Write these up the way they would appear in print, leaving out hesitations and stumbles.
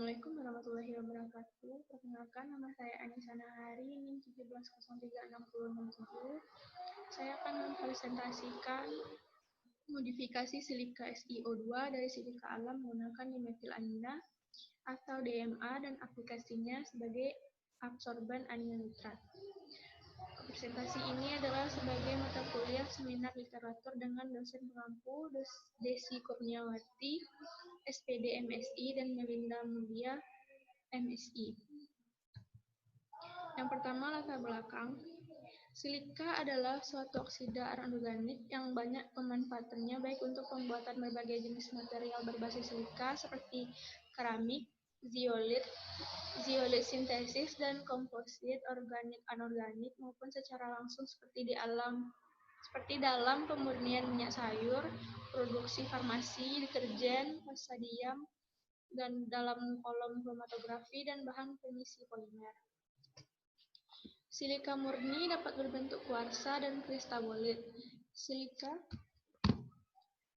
Assalamualaikum warahmatullahi wabarakatuh. Perkenalkan, nama saya Anissa Nahari, NIM 1703667. Saya akan mempresentasikan modifikasi silika SiO2 dari silika alam menggunakan dimetilamina atau DMA dan aplikasinya sebagai absorban anion nitrat. Presentasi ini adalah sebagai mata kuliah seminar literatur dengan dosen pengampu Desi Kurniawati, SPD MSI, dan Melinda Mulia, MSI. Yang pertama, latar belakang. Silika adalah suatu oksida anorganik yang banyak pemanfaatannya baik untuk pembuatan berbagai jenis material berbasis silika seperti keramik, zeolit sintesis, dan komposit organik-anorganik maupun secara langsung seperti dalam pemurnian minyak sayur, produksi farmasi, deterjen, pasta diam, dan dalam kolom kromatografi dan bahan pengisi polimer. Silika murni dapat berbentuk kuarsa dan kristabolit. Silika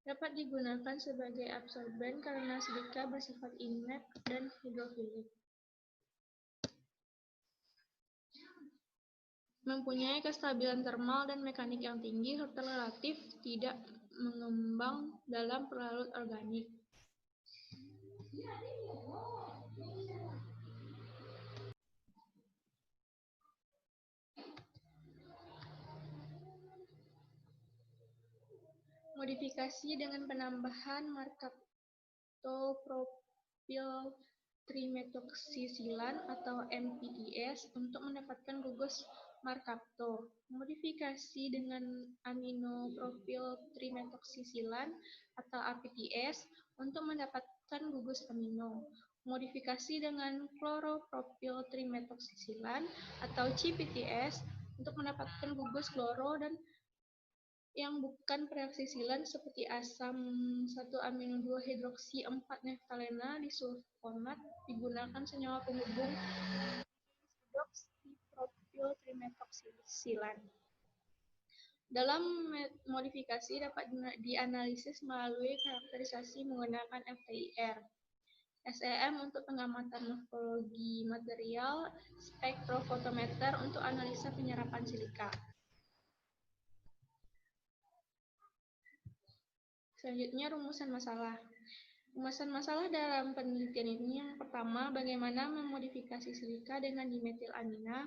dapat digunakan sebagai absorben karena silika bersifat inert dan hidrofilik. Mempunyai kestabilan termal dan mekanik yang tinggi serta relatif tidak mengembang dalam pelarut organik. Modifikasi dengan penambahan markaptopropyl trimetoksisilan atau MPTS untuk mendapatkan gugus markapto. Modifikasi dengan aminopropyl trimetoksisilan atau APTS untuk mendapatkan gugus amino. Modifikasi dengan chloropropyl trimetoksisilan atau CPTS untuk mendapatkan gugus kloro dan yang bukan peroksisilan seperti asam 1-amino-2-hidroksi-4-neftalena disulfonat digunakan senyawa penghubung hidroksipropyl trimetoksisilan. Dalam modifikasi dapat dianalisis melalui karakterisasi menggunakan FTIR, SEM untuk pengamatan morfologi material, spektrofotometer untuk analisa penyerapan silika. Selanjutnya, rumusan masalah. Rumusan masalah dalam penelitian ini yang pertama, bagaimana memodifikasi silika dengan dimetilamina.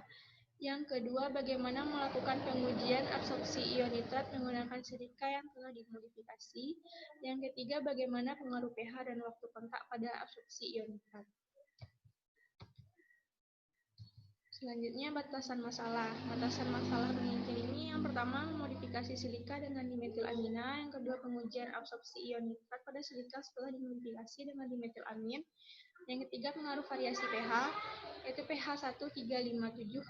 Yang kedua, bagaimana melakukan pengujian absorpsi ion nitrat menggunakan silika yang telah dimodifikasi. Yang ketiga, bagaimana pengaruh pH dan waktu kontak pada absorpsi ion nitrat. Selanjutnya, batasan masalah. Batasan masalah penelitian ini yang pertama, modifikasi silika dengan dimetilamina. Yang kedua, pengujian absorpsi ion nitrat pada silika setelah dimodifikasi dengan dimetilamin. Yang ketiga, pengaruh variasi pH, yaitu pH 1, 3, 5, 7,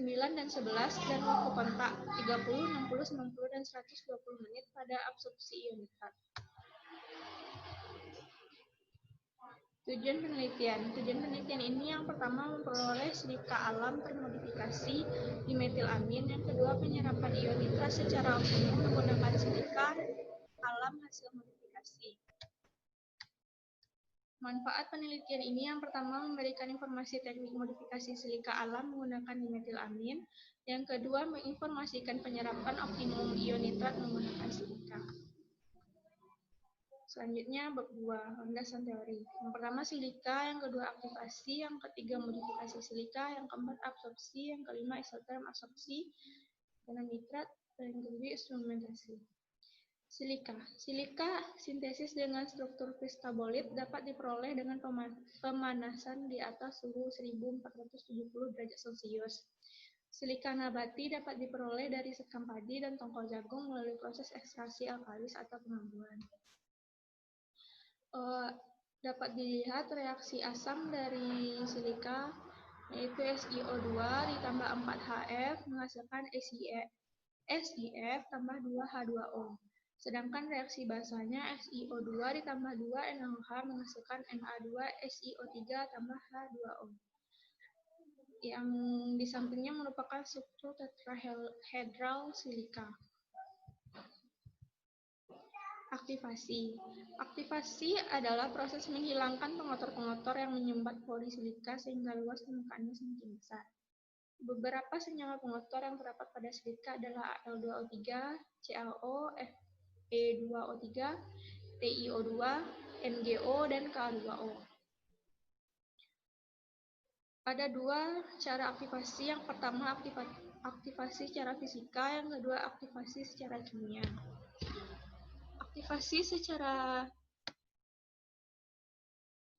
9, dan 11, dan waktu kontak 30, 60, 90, dan 120 menit pada absorpsi ion nitrat. Tujuan penelitian ini yang pertama memperoleh silika alam termodifikasi dimetilamin, yang kedua penyerapan ion nitrat secara optimum menggunakan silika alam hasil modifikasi. Manfaat penelitian ini yang pertama memberikan informasi teknik modifikasi silika alam menggunakan dimetilamin, yang kedua menginformasikan penyerapan optimum ion nitrat menggunakan silika. Selanjutnya bab 2, landasan teori. Yang pertama silika, yang kedua aktivasi, yang ketiga modifikasi silika, yang keempat absorpsi, yang kelima isoterm absorpsi dengan nitrat, dan yang ketujuh instrumentasi. Silika sintesis dengan struktur kristabolit dapat diperoleh dengan pemanasan di atas suhu 1470 derajat Celcius. Silika nabati dapat diperoleh dari sekam padi dan tongkol jagung melalui proses ekstraksi alkalis atau pengambulan. Dapat dilihat reaksi asam dari silika, yaitu SiO2 ditambah 4Hf menghasilkan SiF tambah 2H2O. Sedangkan reaksi basanya SiO2 ditambah 2NaOH menghasilkan Na2SiO3 tambah H2O. Yang di sampingnya merupakan struktur tetrahedral silika. Aktivasi. Aktivasi adalah proses menghilangkan pengotor-pengotor yang menyumbat polisilika sehingga luas permukaannya semakin besar. Beberapa senyawa pengotor yang terdapat pada silika adalah Al2O3, CaO, Fe2O3, TiO2, MgO, dan Ka2O. Ada dua cara aktivasi. Yang pertama aktivasi secara fisika, yang kedua aktivasi secara kimia. Aktivasi secara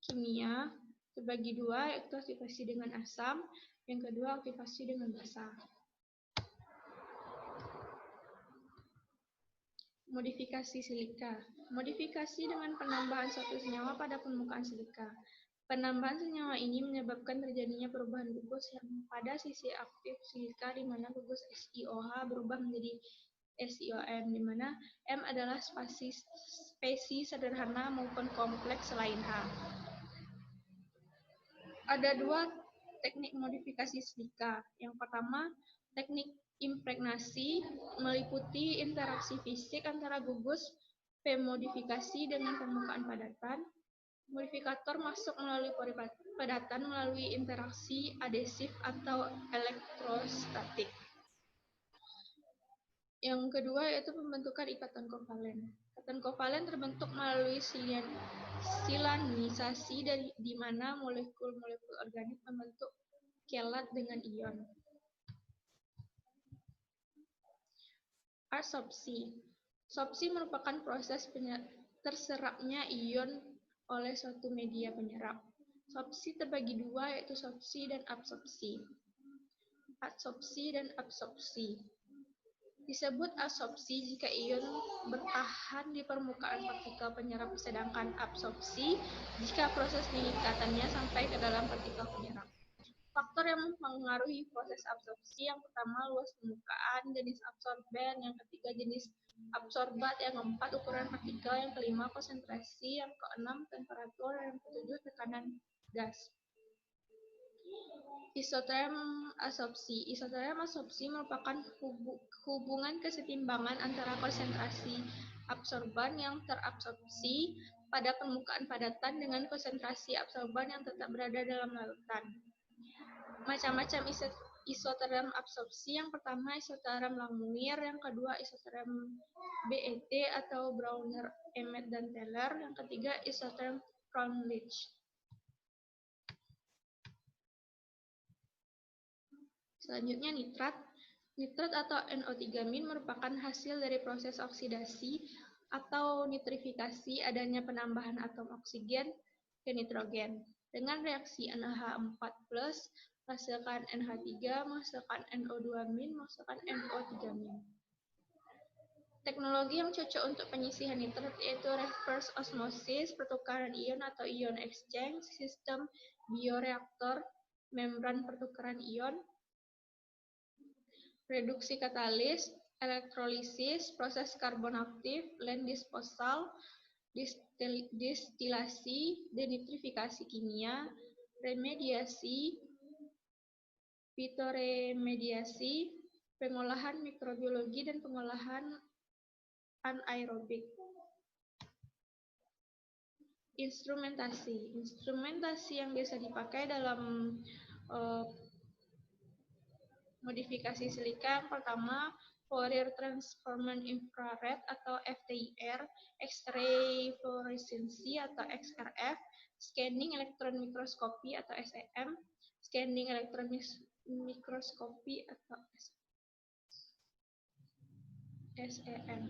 kimia terbagi dua, yaitu aktivasi dengan asam, yang kedua aktivasi dengan basa. Modifikasi silika. Modifikasi dengan penambahan suatu senyawa pada permukaan silika. Penambahan senyawa ini menyebabkan terjadinya perubahan gugus yang pada sisi aktif silika, di mana gugus SiOH berubah menjadi SiOM, di mana M adalah spesies sederhana maupun kompleks selain H. Ada dua teknik modifikasi silika. Yang pertama, teknik impregnasi meliputi interaksi fisik antara gugus pemodifikasi dengan permukaan padatan. Modifikator masuk melalui padatan melalui interaksi adesif atau elektrostatik. Yang kedua yaitu pembentukan ikatan kovalen. Ikatan kovalen terbentuk melalui silanisasi di mana molekul-molekul organik membentuk kelat dengan ion. Adsorpsi. Sorpsi merupakan proses terserapnya ion oleh suatu media penyerap. Sorpsi terbagi dua, yaitu sorpsi dan absorpsi. Adsorpsi dan absorpsi. Disebut adsorpsi jika ion bertahan di permukaan partikel penyerap, sedangkan absorpsi jika proses pengikatannya sampai ke dalam partikel penyerap. Faktor yang mempengaruhi proses absorpsi, yang pertama luas permukaan, jenis absorben, yang ketiga jenis absorbat, yang keempat ukuran partikel, yang kelima konsentrasi, yang keenam temperatur, yang ketujuh tekanan gas. Isoterm adsorpsi. Isoterm adsorpsi merupakan hubungan kesetimbangan antara konsentrasi absorban yang terabsorpsi pada permukaan padatan dengan konsentrasi absorban yang tetap berada dalam larutan. Macam-macam isoterm absorpsi. Yang pertama isoterm Langmuir, yang kedua isoterm BET atau Brauner, Emmet, dan Teller, yang ketiga isoterm Freundlich. Selanjutnya nitrat. Nitrat atau NO3- merupakan hasil dari proses oksidasi atau nitrifikasi adanya penambahan atom oksigen ke nitrogen. Dengan reaksi NH4+, menghasilkan NH3, menghasilkan NO2-, menghasilkan NO3-. Teknologi yang cocok untuk penyisihan nitrat yaitu reverse osmosis, pertukaran ion atau ion exchange, sistem bioreaktor, membran pertukaran ion, reduksi katalis, elektrolisis, proses karbon aktif, land disposal, distilasi, denitrifikasi kimia, remediasi, fitoremediasi, pengolahan mikrobiologi, dan pengolahan anaerobik. Instrumentasi. Instrumentasi yang biasa dipakai dalam modifikasi silika yang pertama Fourier Transform Infrared atau FTIR, X-ray fluorescensi atau XRF, Scanning Electron Microscopy atau SEM, Scanning Electron Microscopy atau SEM.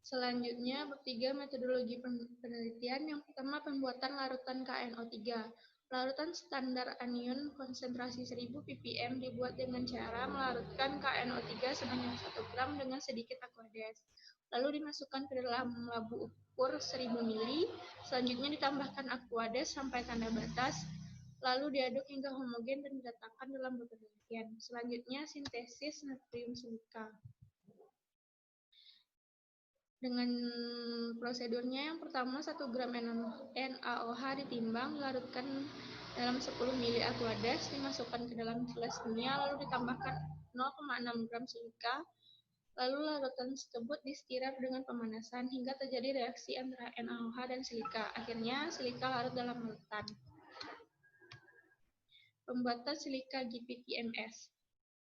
Selanjutnya, bertiga metodologi penelitian. Yang pertama, pembuatan larutan KNO3. Larutan standar anion konsentrasi 1000 ppm dibuat dengan cara melarutkan KNO3 sebanyak 1 gram dengan sedikit aqueous. Lalu dimasukkan ke dalam labu ukur 1000 ml. Selanjutnya ditambahkan aqueous sampai tanda batas. Lalu diaduk hingga homogen dan diletakkan dalam botol penelitian. Selanjutnya, sintesis natrium silika. Dengan prosedurnya, yang pertama 1 gram NaOH ditimbang, dilarutkan dalam 10 ml aqueous, dimasukkan ke dalam gelas kimia, lalu ditambahkan 0,6 gram silika, Lalu larutan tersebut distirap dengan pemanasan hingga terjadi reaksi antara NaOH dan silika. Akhirnya silika larut dalam larutan. Pembuatan silika GPPMS.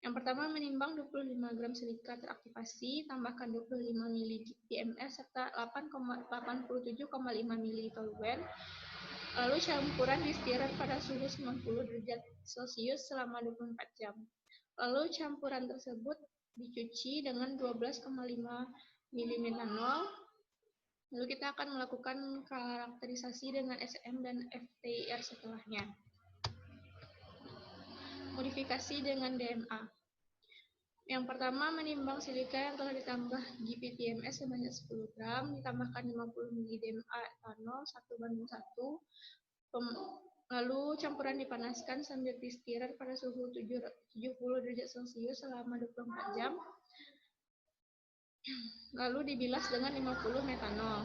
Yang pertama, menimbang 25 gram silika teraktivasi, tambahkan 25 mili GPMS serta 87,5 mili toluen. Lalu campuran distirap pada suhu 90 derajat Celcius selama 24 jam. Lalu campuran tersebut dicuci dengan 12,5 mili metanol. Lalu kita akan melakukan karakterisasi dengan SM dan FTIR setelahnya. Modifikasi dengan DMA. Yang pertama, menimbang silika yang telah ditambah GPPMS sebanyak 10 gram, ditambahkan 50 mili DMA etanol 1:1. Lalu campuran dipanaskan sambil distirap pada suhu 70 derajat Celcius selama 24 jam. Lalu dibilas dengan 50 metanol.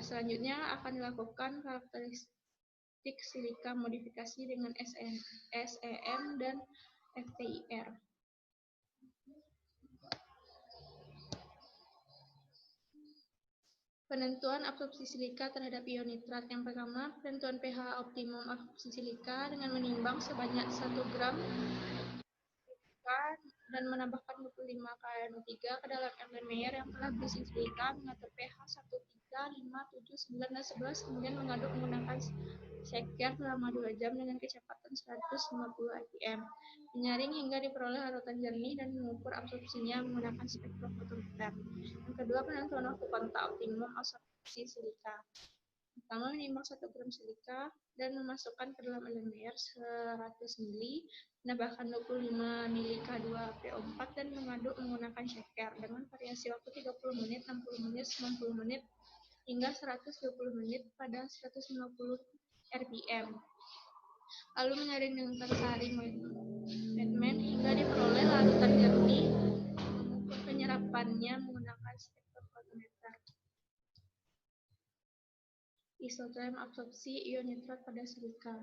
Selanjutnya akan dilakukan karakteristik silika modifikasi dengan SEM dan FTIR. Penentuan absorpsi silika terhadap ion nitrat. Yang pertama, penentuan pH optimum absorpsi silika dengan menimbang sebanyak 1 gram dan menambahkan 25 KNO3 ke dalam ember Meyer yang telah berisi silika, mengatur pH 1, 3, 5, 7, 9, dan 11, kemudian mengaduk menggunakan shaker selama 2 jam dengan kecepatan 150 rpm. Menyaring hingga diperoleh larutan jernih dan mengukur absorpsinya menggunakan spektrofotometer. Yang kedua, penentuan waktu kontak optimum absorpsi silika. Pertama, menimbang 1 gram silika dan memasukkan ke dalam ember 100 ml, menambahkan 25 ml K2PO4 dan mengaduk menggunakan shaker dengan variasi waktu 30 menit, 60 menit, 90 menit, hingga 120 menit pada 150 rpm. Lalu menyaring dengan tersaring Batman hingga diperoleh larutan jernih, mengukur penyerapannya menggunakan spektrofotometer. Isoterm absorpsi ion nitrat pada silika.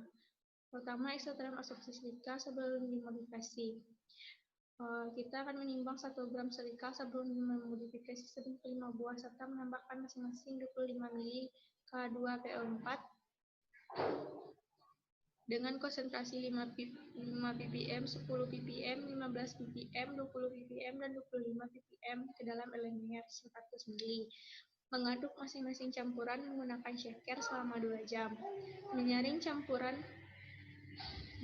Pertama, isoterm absorpsi silika sebelum dimodifikasi. Kita akan menimbang 1 gram silika sebelum dimodifikasi sebanyak 5 buah serta menambahkan masing-masing 25 ml K2PO4 dengan konsentrasi 5 ppm, 10 ppm, 15 ppm, 20 ppm, dan 25 ppm ke dalam ember 100 ml. Mengaduk masing-masing campuran menggunakan shaker selama 2 jam. Menyaring campuran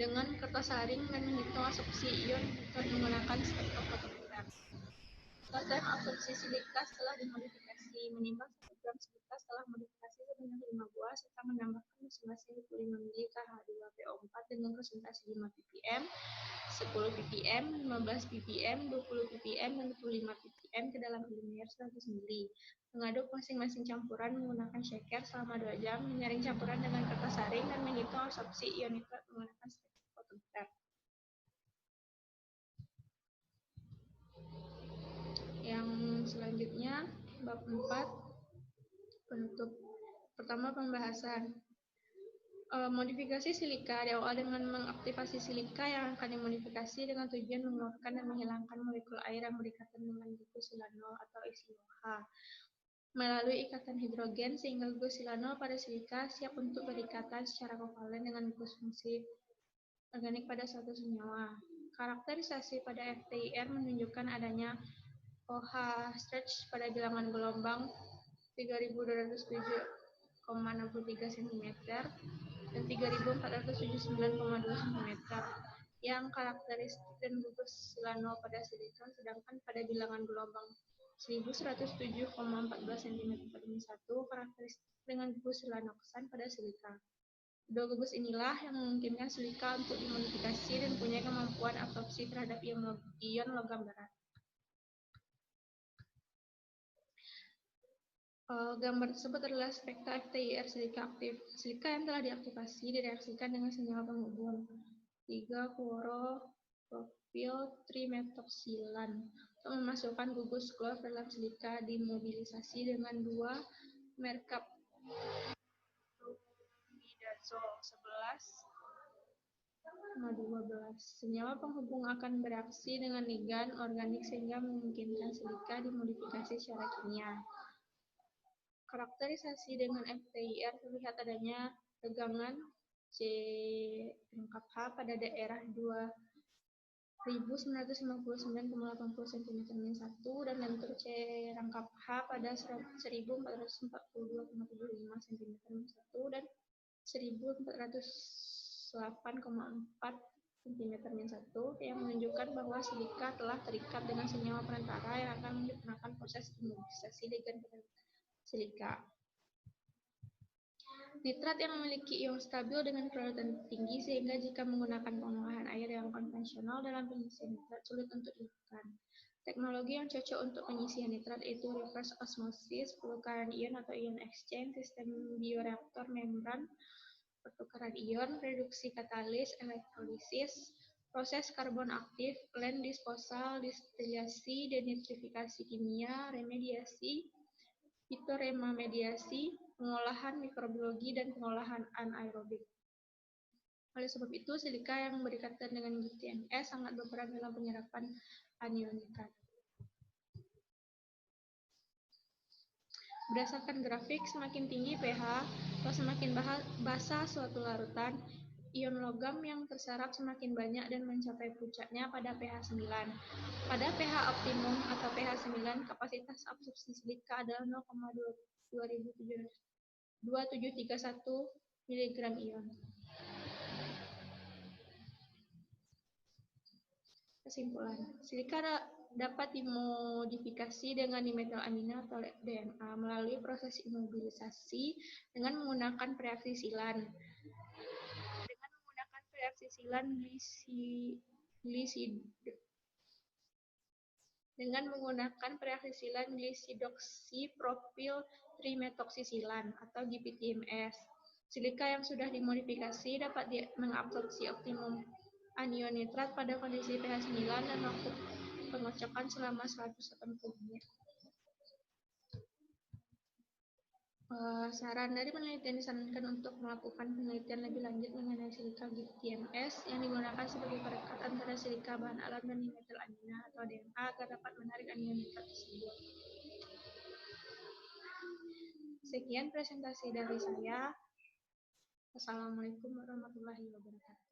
dengan kertas saring dan menghitung absorpsi ion nitrat menggunakan spektrofotometer. Isoterm absorpsi silika setelah dimodifikasi. Menimbang 1 gram silika setelah modifikasi sebanyak 5 buah serta menambahkan masing-masing 25 ml KH2PO4 dengan konsentrasi 5 ppm, 10 ppm, 15 ppm, 20 ppm, dan 25 ppm ke dalam ember 100 ml. Mengaduk masing-masing campuran menggunakan shaker selama 2 jam, menyaring campuran dengan kertas saring dan menghitung absorpsi ion nitrat menggunakan spektrofotometer. Yang selanjutnya, bab 4, penutup. Pertama, pembahasan. Modifikasi silika diawali dengan mengaktifasi silika yang akan dimodifikasi dengan tujuan mengeluarkan dan menghilangkan molekul air yang berikatan dengan glukosilano atau ICOH melalui ikatan hidrogen sehingga glukosilano pada silika siap untuk berikatan secara kovalen dengan fungsi organik pada suatu senyawa. Karakterisasi pada FTIR menunjukkan adanya OH stretch pada bilangan gelombang 3207,63 cm dan 3479,2 cm yang karakteristik dan glukosilano pada silika, sedangkan pada bilangan gelombang 1107,14 cm per 1 karakteristik dengan glukosilanoxan pada silika. Dua gugus inilah yang memungkinkan silika untuk dimodifikasi dan punya kemampuan absorpsi terhadap ion logam berat. Gambar tersebut adalah spektra FTIR silika aktif. Silika yang telah diaktifasi direaksikan dengan senyawa penghubung 3-fluoropropil trimetoksilan untuk memasukkan gugus klor dalam silika dimobilisasi dengan 2 merkaptomidazol 11 Senyawa penghubung akan bereaksi dengan ligan organik sehingga memungkinkan silika dimodifikasi secara kimia. Karakterisasi dengan FTIR terlihat adanya tegangan C♯H pada daerah 2959,80 cm-1 dan lentur C♯H pada 1442,75 cm-1 dan 1408,4 cm-1 yang menunjukkan bahwa silika telah terikat dengan senyawa perantara yang akan menggunakan proses imobilisasi ligan pada silika. Nitrat yang memiliki ion stabil dengan kelembapan tinggi sehingga jika menggunakan pengolahan air yang konvensional dalam pengisian nitrat sulit untuk dilakukan. Teknologi yang cocok untuk pengisian nitrat yaitu reverse osmosis, pertukaran ion atau ion exchange, sistem bioreaktor membran, pertukaran ion, reduksi katalis, elektrolisis, proses karbon aktif, land disposal, distilasi, denitrifikasi kimia, remediasi, fitoremediasi, pengolahan mikrobiologi, dan pengolahan anaerobik. Oleh sebab itu, silika yang berikatan dengan GTMS sangat berperan dalam penyerapan anion nitrat. Berdasarkan grafik, semakin tinggi pH atau semakin basah suatu larutan, ion logam yang terserap semakin banyak dan mencapai puncaknya pada pH 9. Pada pH optimum atau pH 9, kapasitas absorpsi silika adalah 0,2731 mg ion. Kesimpulan, silika dapat dimodifikasi dengan dimetalamina atau DMA melalui proses imobilisasi dengan menggunakan reaksi silan. Glisidoksipropil trimetoksisilan atau GPTMS. Silika yang sudah dimodifikasi dapat mengabsorpsi optimum anion nitrat pada kondisi pH 9 dan waktu pengocokan selama 180 menit. Saran dari penelitian disarankan untuk melakukan penelitian lebih lanjut mengenai silika GTMS yang digunakan sebagai perekat antara silika bahan alam dan dimetalamina atau DMA agar dapat menarik anion nitrat tersebut. Sekian presentasi dari saya. Wassalamualaikum warahmatullahi wabarakatuh.